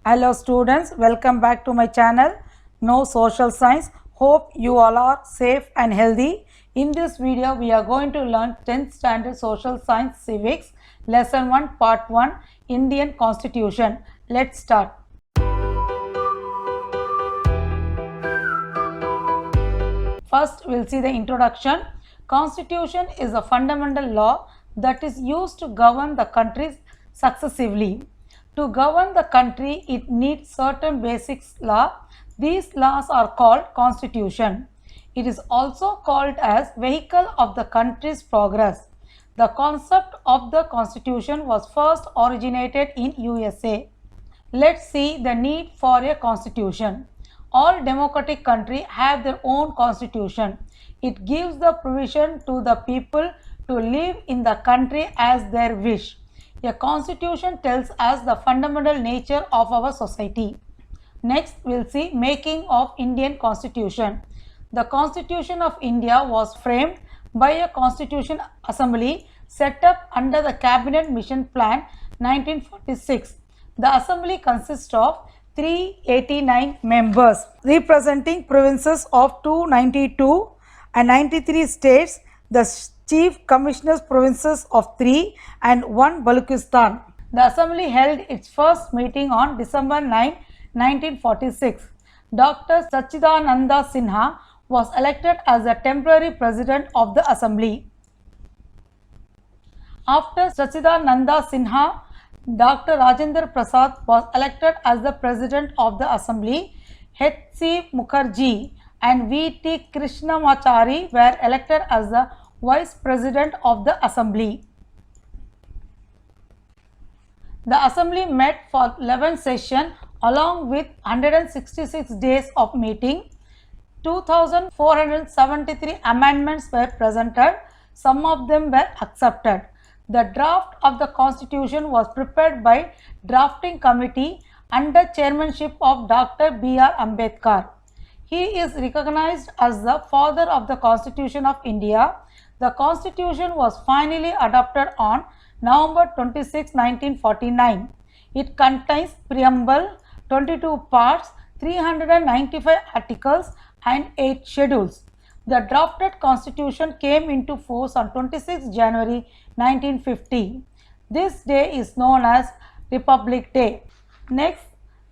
Hello students, welcome back to my channel Know Social Science. Hope you all are safe and healthy. In this video we are going to learn 10th standard social science civics lesson 1 part 1 Indian Constitution. Let's start. First we'll see the introduction. Constitution is a fundamental law that is used to govern the country successively. To govern the country, it needs certain basic law. These laws are called constitution. It is also called as vehicle of the country's progress. The concept of the constitution was first originated in USA. Let's see the need for a constitution. All democratic countries have their own constitution. It gives the provision to the people to live in the country as their wish. A constitution tells us the fundamental nature of our society. Next, we'll see making of Indian Constitution. The Constitution of India was framed by a Constitution Assembly set up under the Cabinet Mission Plan 1946. The Assembly consists of 389 members representing provinces of 292 and 93 states, the Chief Commissioners provinces of 3 and 1 Baluchistan. The Assembly held its first meeting on December 9, 1946. Dr. Sachidananda Sinha was elected as the temporary president of the Assembly. After Sachidananda Sinha, Dr. Rajendra Prasad was elected as the president of the Assembly. H.C. Mukherjee and V.T. Krishnamachari were elected as the Vice President of the Assembly. The Assembly met for 11 sessions along with 166 days of meeting. 2,473 amendments were presented. Some of them were accepted. The draft of the Constitution was prepared by Drafting Committee under chairmanship of Dr. B.R. Ambedkar. He is recognized as the father of the Constitution of India. The Constitution was finally adopted on November 26, 1949. It contains preamble, 22 parts, 395 articles and 8 schedules. The drafted Constitution came into force on 26 January 1950. This day is known as Republic Day. Next,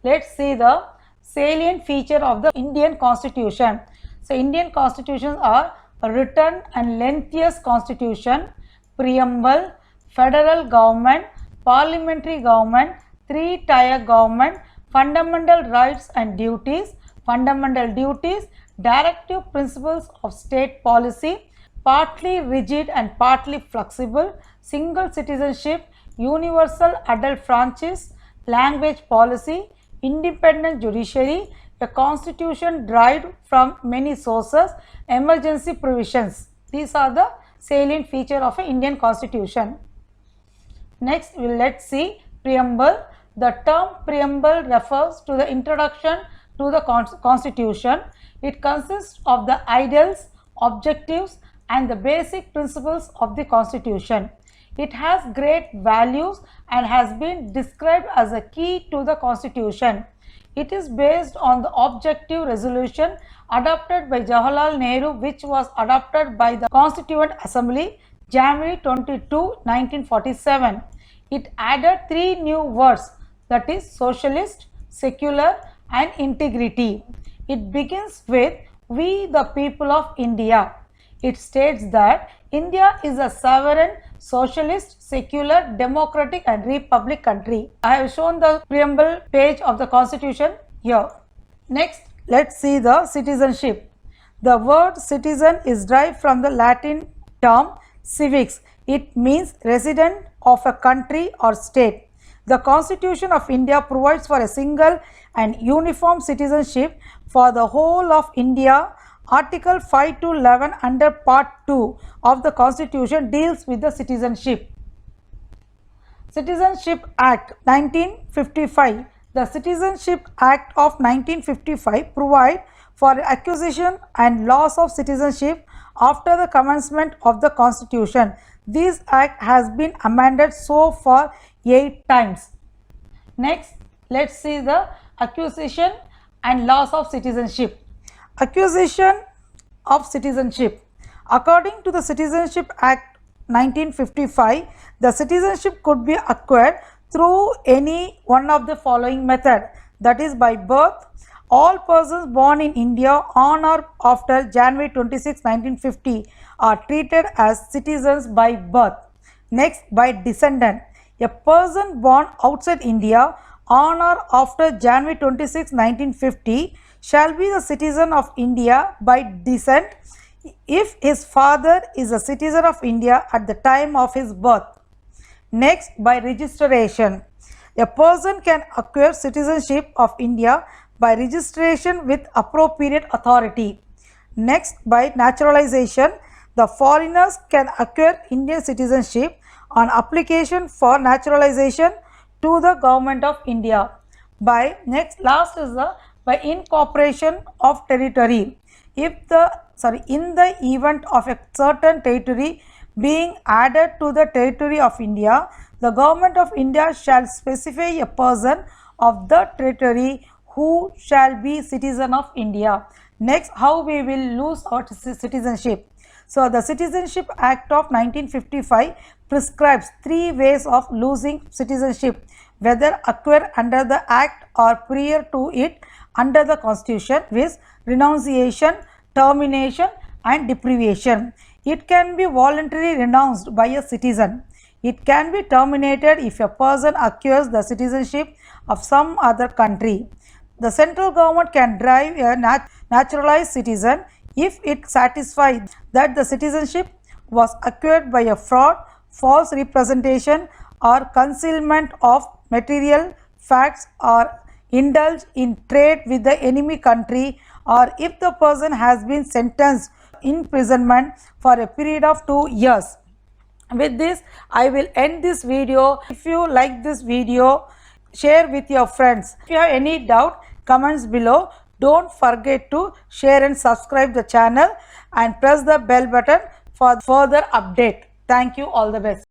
let's see the salient feature of the Indian Constitution. So, Indian Constitutions are a written and lengthiest constitution, preamble, federal government, parliamentary government, three-tier government, fundamental rights and duties, directive principles of state policy, partly rigid and partly flexible, single citizenship, universal adult franchise, language policy, independent judiciary, a constitution derived from many sources, emergency provisions. These are the salient feature of an Indian Constitution. Next, let's see preamble. The term preamble refers to the introduction to the Constitution. It consists of the ideals, objectives and the basic principles of the Constitution. It has great values and has been described as a key to the Constitution. It is based on the objective resolution adopted by Jawaharlal Nehru, which was adopted by the Constituent Assembly January 22, 1947. It added 3 new words, that is socialist, secular and integrity. It begins with "We the people of India." It states that India is a sovereign, socialist, secular, democratic and republic country. I have shown the preamble page of the Constitution here. Next, let's see the citizenship. The word citizen is derived from the Latin term civics. It means resident of a country or state. The Constitution of India provides for a single and uniform citizenship for the whole of India. Article 5 to 11 under Part 2 of the Constitution deals with the citizenship. Citizenship Act 1955. The Citizenship Act of 1955 provide for acquisition and loss of citizenship after the commencement of the Constitution. This Act has been amended so far 8 times. Next, Let's see the acquisition and loss of citizenship. Acquisition of citizenship. According to the Citizenship Act 1955, the citizenship could be acquired through any one of the following method, that is by birth. All persons born in India on or after January 26, 1950 are treated as citizens by birth. Next, by descendant. A person born outside India on or after January 26, 1950 shall be the citizen of India by descent if his father is a citizen of India at the time of his birth. Next, by registration. A person can acquire citizenship of India by registration with appropriate authority. Next, by naturalization. The foreigners can acquire Indian citizenship on application for naturalization to the government of India. Last is the by incorporation of territory. In the event of a certain territory being added to the territory of India, the government of India shall specify a person of the territory who shall be citizen of India. Next, how we will lose our citizenship. So, the Citizenship Act of 1955 prescribes 3 ways of losing citizenship, whether acquired under the Act or prior to it under the Constitution, with renunciation, termination and deprivation. It can be voluntarily renounced by a citizen. It can be terminated if a person acquires the citizenship of some other country. The central government can drive a naturalized citizen if it satisfies that the citizenship was acquired by a fraud, false representation or concealment of material facts, or indulge in trade with the enemy country, or if the person has been sentenced imprisonment for a period of 2 years. With this, I will end this video. If you like this video, share with your friends. If you have any doubt, comments below. Don't forget to share and subscribe the channel and press the bell button for further update. Thank you. All the best.